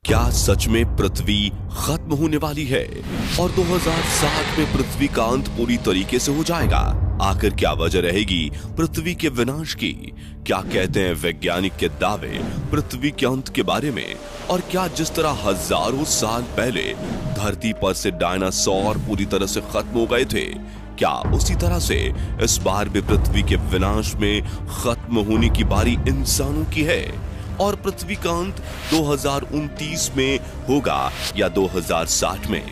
क्या सच में पृथ्वी खत्म होने वाली है और 2060 में पृथ्वी का अंत पूरी तरीके से हो जाएगा? आखिर क्या वजह रहेगी पृथ्वी के विनाश की? क्या कहते हैं वैज्ञानिक के दावे पृथ्वी के अंत के बारे में? और क्या जिस तरह हजारों साल पहले धरती पर से डायनासोर पूरी तरह से खत्म हो गए थे, क्या उसी तरह से इस बार भी पृथ्वी के विनाश में खत्म होने की बारी इंसानों की है? और पृथ्वी का अंत 2029 में होगा या 2060 में?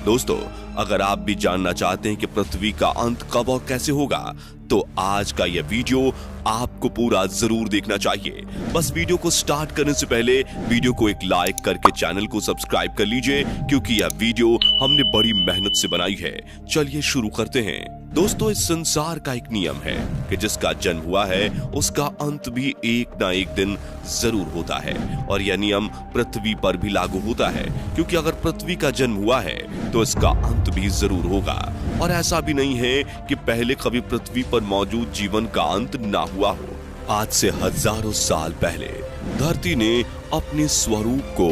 दोस्तों, अगर आप भी जानना चाहते हैं कि पृथ्वी का अंत कब और कैसे होगा, तो आज का यह वीडियो आपको पूरा जरूर देखना चाहिए। बस वीडियो को स्टार्ट करने से पहले वीडियो को एक लाइक करके चैनल को सब्सक्राइब कर लीजिए, क्योंकि यह वीडियो हमने बड़ी मेहनत से बनाई है। चलिए शुरू करते हैं। दोस्तों, इस संसार का एक नियम है कि जिसका जन्म हुआ है उसका अंत भी एक ना एक दिन जरूर होता है, और यह नियम पृथ्वी पर भी लागू होता है, क्योंकि अगर पृथ्वी का जन्म हुआ है तो इसका अंत भी जरूर होगा। और ऐसा भी नहीं है कि पहले कभी पृथ्वी पर मौजूद जीवन का अंत ना हुआ हो। आज से हजारों साल पहले धरती ने अपने स्वरूप को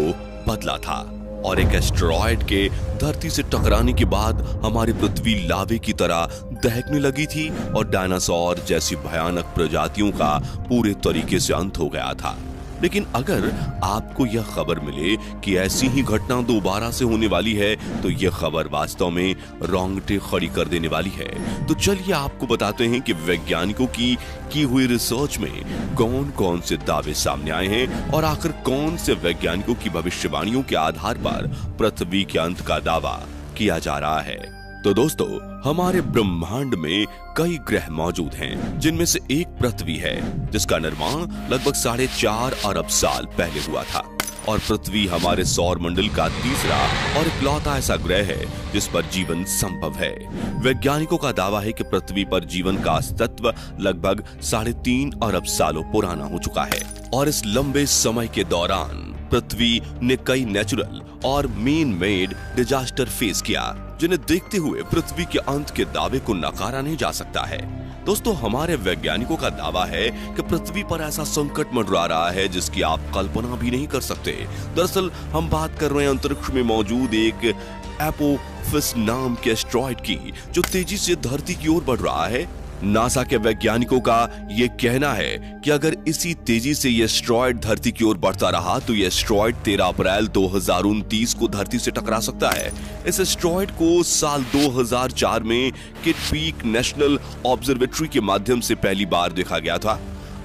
बदला था, और एक एस्टेरॉयड के धरती से टकराने के बाद हमारी पृथ्वी लावे की तरह दहकने लगी थी और डायनासोर जैसी भयानक प्रजातियों का पूरे तरीके से अंत हो गया था। लेकिन अगर आपको यह खबर मिले कि ऐसी ही घटना दोबारा से होने वाली है, तो यह खबर वास्तव में रोंगटे खड़ी कर देने वाली है। तो चलिए आपको बताते हैं कि वैज्ञानिकों की हुई रिसर्च में कौन कौन से दावे सामने आए हैं, और आखिर कौन से वैज्ञानिकों की भविष्यवाणियों के आधार पर पृथ्वी के अंत का दावा किया जा रहा है। तो दोस्तों, हमारे ब्रह्मांड में कई ग्रह मौजूद हैं, जिनमें से एक पृथ्वी है, जिसका निर्माण लगभग 4.5 अरब साल पहले हुआ था। और पृथ्वी हमारे सौर मंडल का तीसरा और इकलौता ऐसा ग्रह है जिस पर जीवन संभव है। वैज्ञानिकों का दावा है कि पृथ्वी पर जीवन का अस्तित्व लगभग 3.5 अरब सालों पुराना हो चुका है, और इस लंबे समय के दौरान पृथ्वी ने कई नेचुरल और मैन मेड डिजास्टर फेस किया, जिन्हें देखते हुए पृथ्वी के अंत के दावे को नकारा नहीं जा सकता है। दोस्तों, हमारे वैज्ञानिकों का दावा है कि पृथ्वी पर ऐसा संकट मंडरा रहा है जिसकी आप कल्पना भी नहीं कर सकते। दरअसल हम बात कर रहे हैं अंतरिक्ष में मौजूद एक एपोफिस नाम के एस्टेरॉयड की, जो तेजी से धरती की ओर बढ़ रहा है। नासा के वैज्ञानिकों का यह कहना है कि अगर इसी तेजी से यह एस्टेरॉयड धरती की ओर बढ़ता रहा तो यह एस्टेरॉयड 13 अप्रैल 2029 को धरती से टकरा सकता है। इस एस्टेरॉयड को साल 2004 में किड पीक नेशनल ऑब्जर्वेटरी के माध्यम से पहली बार देखा गया था।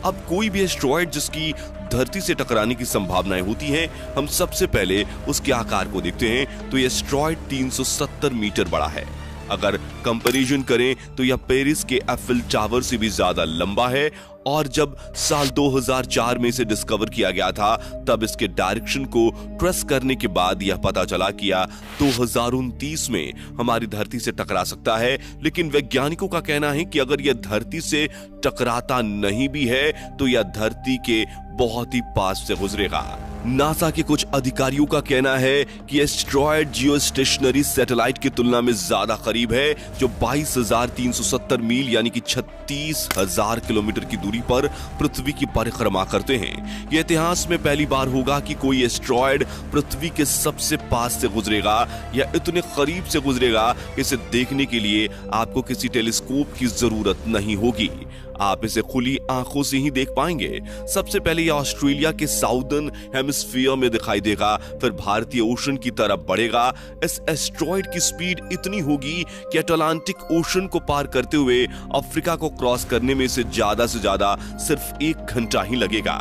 अब कोई भी एस्टेरॉयड जिसकी धरती से टकराने की संभावनाएं होती हैं, हम सबसे पहले उसके आकार को देखते हैं, तो यह एस्टेरॉयड 370 मीटर बड़ा है। अगर कंपैरिजन करें तो यह पेरिस के एफिल टावर से भी ज्यादा लंबा है, और जब साल 2004 में इसे डिस्कवर किया गया था, तब इसके डायरेक्शन को ट्रेस करने के बाद यह पता चला कि यह 2029 में हमारी धरती से टकरा सकता है। लेकिन वैज्ञानिकों का कहना है कि अगर यह धरती से टकराता नहीं भी है तो यह धरती के बहुत ही पास से गुजरेगा। नासा के कुछ अधिकारियों का कहना है कि एस्टेरॉयड जियोस्टेशनरी सैटेलाइट की तुलना में ज्यादा करीब है, जो 22,370 मील यानी कि 36,000 किलोमीटर की दूरी पर पृथ्वी की परिक्रमा करते हैं। यह इतिहास में पहली बार होगा कि कोई एस्टेरॉयड पृथ्वी के सबसे पास से गुजरेगा, या इतने करीब से गुजरेगा कि इसे देखने के लिए आपको किसी टेलीस्कोप की जरूरत नहीं होगी। आप इसे खुली आंखों से ही देख पाएंगे। सबसे पहले यह ऑस्ट्रेलिया के साउदर्न हेमिस्फीयर में दिखाई देगा, फिर भारतीय ओशन की तरफ बढ़ेगा। इस एस्टेरॉयड की स्पीड इतनी होगी कि अटलांटिक ओशन को पार करते हुए अफ्रीका को क्रॉस करने में इसे ज्यादा से ज्यादा सिर्फ 1 घंटा ही लगेगा।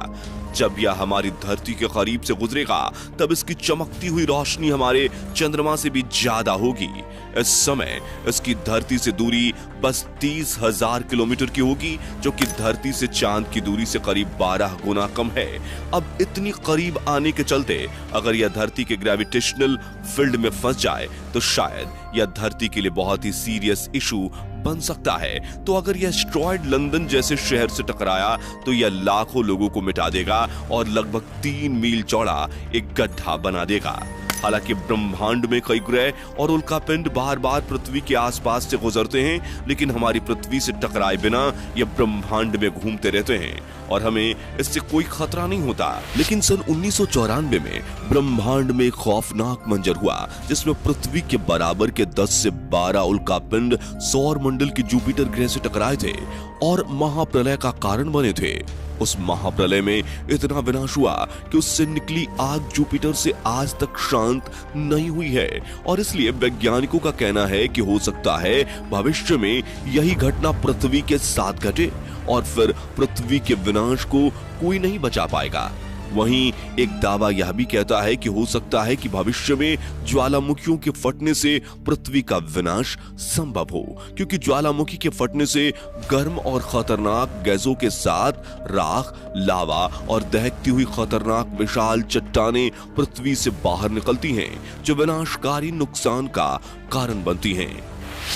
जब यह हमारी धरती के करीब से गुजरेगा, तब इसकी चमकती हुई रोशनी हमारे चंद्रमा से भी ज्यादा होगी। इस समय इसकी धरती से दूरी बस 30,000 किलोमीटर की होगी, जो कि धरती से चांद की दूरी से करीब 12 गुना कम है। अब इतनी करीब आने के चलते अगर यह धरती के ग्रेविटेशनल फील्ड में फंस जाए तो शायद यह धरती के लिए बहुत ही सीरियस इशू बन सकता है। तो अगर यह एस्टेरॉयड लंदन जैसे शहर से टकराया तो यह लाखों लोगों को मिटा देगा और लगभग 3 मील चौड़ा एक गड्ढा बना देगा। हालांकि ब्रह्मांड में कई ग्रह और उल्कापिंड बार बार पृथ्वी के आसपास से गुजरते हैं, लेकिन हमारी पृथ्वी से टकराए बिना ये ब्रह्मांड में घूमते रहते हैं और हमें इससे कोई खतरा नहीं होता। लेकिन सन 1994 में ब्रह्मांड में एक खौफनाक मंजर हुआ, जिसमें पृथ्वी के बराबर के 10 से 12 उल्कापिंड सौर मंडल के जुपिटर ग्रह से टकराए थे और महाप्रलय का कारण बने थे। उस महाप्रलय में इतना विनाश हुआ कि उससे निकली आग जुपिटर से आज तक शांत नहीं हुई है और इसलिए वैज्ञानिकों का कहना है कि हो सकता है भविष्य में यही घटना पृथ्वी के साथ घटे और फिर पृथ्वी के विनाश को कोई नहीं बचा पाएगा। वहीं एक दावा यह भी कहता है कि हो सकता है कि भविष्य में ज्वालामुखियों के फटने से पृथ्वी का विनाश संभव हो, क्योंकि ज्वालामुखी के फटने से गर्म और खतरनाक गैसों के साथ राख, लावा और दहकती हुई खतरनाक विशाल चट्टानें पृथ्वी से बाहर निकलती हैं, जो विनाशकारी नुकसान का कारण बनती हैं।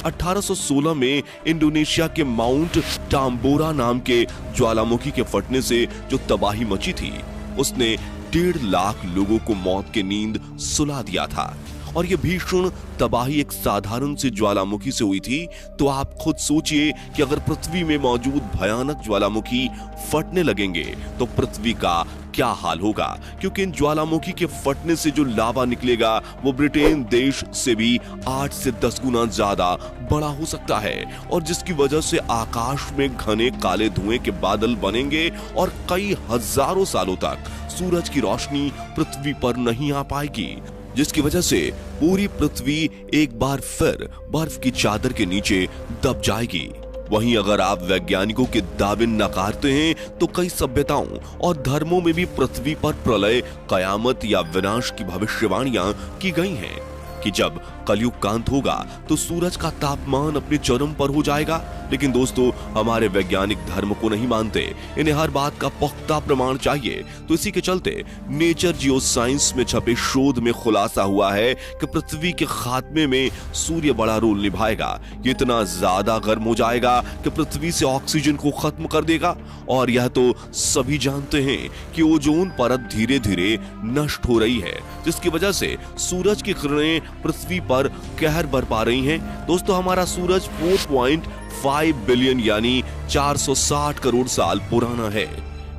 1816 में इंडोनेशिया के माउंट टाम्बोरा नाम के ज्वालामुखी के फटने से जो तबाही मची थी, उसने 1.5 लाख लोगों को मौत की नींद सुला दिया था। और यह भीषण तबाही एक साधारण सी ज्वालामुखी से हुई थी, तो आप खुद सोचिए कि अगर पृथ्वी में मौजूद भयानक ज्वालामुखी फटने लगेंगे तो पृथ्वी का क्या हाल होगा, क्योंकि इन ज्वालामुखी के फटने से जो लावा निकलेगा वो ब्रिटेन देश से भी 8 से 10 गुना ज्यादा बड़ा हो सकता है और जिसकी वजह से आकाश में घने काले धुएं के बादल बनेंगे और कई हजारों सालों तक सूरज की रोशनी पृथ्वी पर नहीं आ पाएगी, जिसकी वजह से पूरी पृथ्वी एक बार फिर बर्फ की चादर के नीचे दब जाएगी। वहीं अगर आप वैज्ञानिकों के दावे नकारते हैं तो कई सभ्यताओं और धर्मों में भी पृथ्वी पर प्रलय, कयामत या विनाश की भविष्यवाणियां की गई हैं कि जब कलयुग का अंत होगा तो सूरज का तापमान अपने चरम पर हो जाएगा। लेकिन दोस्तों, हमारे वैज्ञानिक धर्म को नहीं मानते, इन्हें हर बात का पुख्ता प्रमाण चाहिए। तो इसी के चलते नेचर जियो साइंस में छपे शोध में खुलासा हुआ है कि पृथ्वी के खात्मे में सूर्य बड़ा रोल निभाएगा। ये इतना ज्यादा गर्म हो जाएगा कि पृथ्वी से ऑक्सीजन को खत्म कर देगा और यह तो सभी जानते हैं कि ओजोन परत धीरे धीरे नष्ट हो रही है, जिसकी वजह से सूरज की किरणें पृथ्वी पर कहर बरपा रही हैं। दोस्तों, हमारा सूरज 4.5 बिलियन यानी 460 करोड़ साल पुराना है।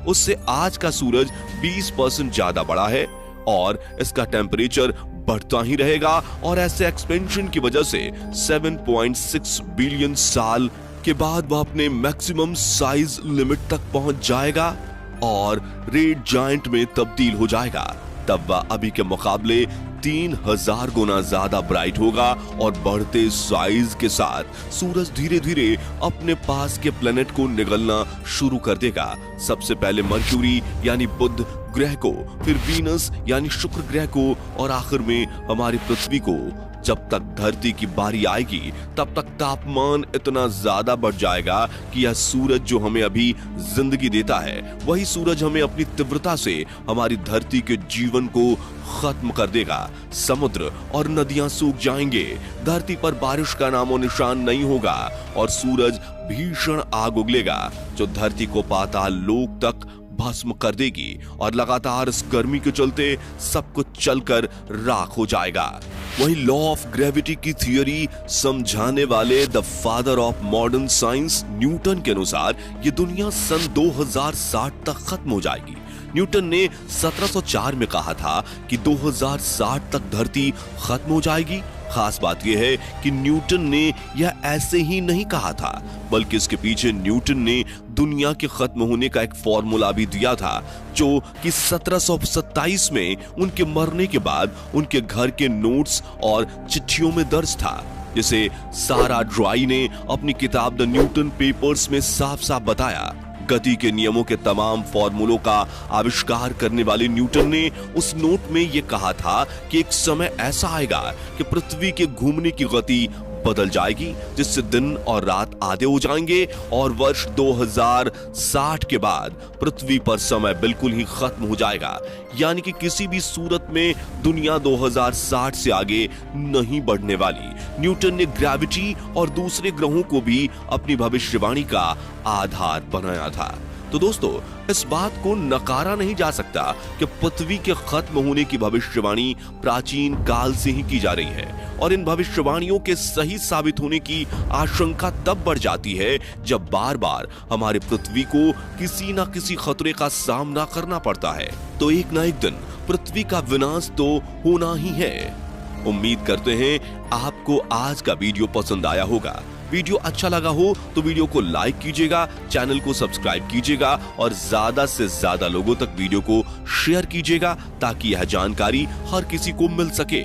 उससे आज का सूरज 20% ज्यादा बड़ा है और इसका टेम्परेचर बढ़ता ही रहेगा और ऐसे एक्सपेंशन की वजह से 7.6 बिलियन साल के बाद वह अपने मैक्सिमम साइज लिमिट तक पहुंच जाएगा और रेड जायंट में तब्दील हो जाएगा। तब वह अभी के मुकाबले 3000 गुना ज्यादा ब्राइट होगा और बढ़ते साइज के साथ सूरज धीरे धीरे अपने पास के प्लेनेट को निगलना शुरू कर देगा। सबसे पहले मर्क्यूरी यानी बुध ग्रह को, फिर वीनस यानी शुक्र ग्रह को और आखिर में हमारी पृथ्वी को। जब तक धरती की बारी आएगी तब तक तापमान इतना ज्यादा बढ़ जाएगा कि यह सूरज जो हमें अभी जिंदगी देता है, वही सूरज हमें अपनी तीव्रता से हमारी धरती के जीवन को खत्म कर देगा। समुद्र और नदियां सूख जाएंगे, धरती पर बारिश का नामो निशान नहीं होगा और सूरज भीषण आग उगलेगा जो धरती को पाताल लोक तक भस्म कर देगी और लगातार इस गर्मी के चलते सब कुछ चलकर राख हो जाएगा। वही लॉ ऑफ ग्रेविटी की थियरी समझाने वाले the father of modern science Newton के अनुसार ये दुनिया सन 2060 तक खत्म हो जाएगी। न्यूटन ने 1704 में कहा था कि 2060 तक धरती खत्म हो जाएगी। खास बात यह है कि न्यूटन ने यह ऐसे ही नहीं कहा था, बल्कि इसके पीछे न्यूटन ने दुनिया के खत्म होने का एक फॉर्मूला भी दिया था, जो कि 1727 में उनके मरने के बाद उनके घर के नोट्स और चिट्ठियों में दर्ज था, जिसे सारा ड्राई ने अपनी किताब द न्यूटन पेपर्स में साफ साफ बताया। गति के नियमों के तमाम फॉर्मूलों का आविष्कार करने वाले न्यूटन ने उस नोट में यह कहा था कि एक समय ऐसा आएगा कि पृथ्वी के घूमने की गति बदल जाएगी, जिससे दिन और रात आधे हो जाएंगे और वर्ष 2060 के बाद पृथ्वी पर समय बिल्कुल ही खत्म हो जाएगा। यानी कि किसी भी सूरत में दुनिया 2060 से आगे नहीं बढ़ने वाली। न्यूटन ने ग्रेविटी और दूसरे ग्रहों को भी अपनी भविष्यवाणी का आधार बनाया था। तो दोस्तों, इस बात को नकारा नहीं जा सकता कि पृथ्वी के खत्म होने की भविष्यवाणी प्राचीन काल से ही की जा रही है और इन भविष्यवाणियों के सही साबित होने की आशंका तब बढ़ जाती है जब बार बार हमारे पृथ्वी को किसी न किसी खतरे का सामना करना पड़ता है। तो एक ना एक दिन पृथ्वी का विनाश तो होना ही है। उम्मीद करते हैं आपको आज का वीडियो पसंद आया होगा। वीडियो अच्छा लगा हो तो वीडियो को लाइक कीजिएगा, चैनल को सब्सक्राइब कीजिएगा और ज्यादा से ज्यादा लोगों तक वीडियो को शेयर कीजिएगा ताकि यह जानकारी हर किसी को मिल सके।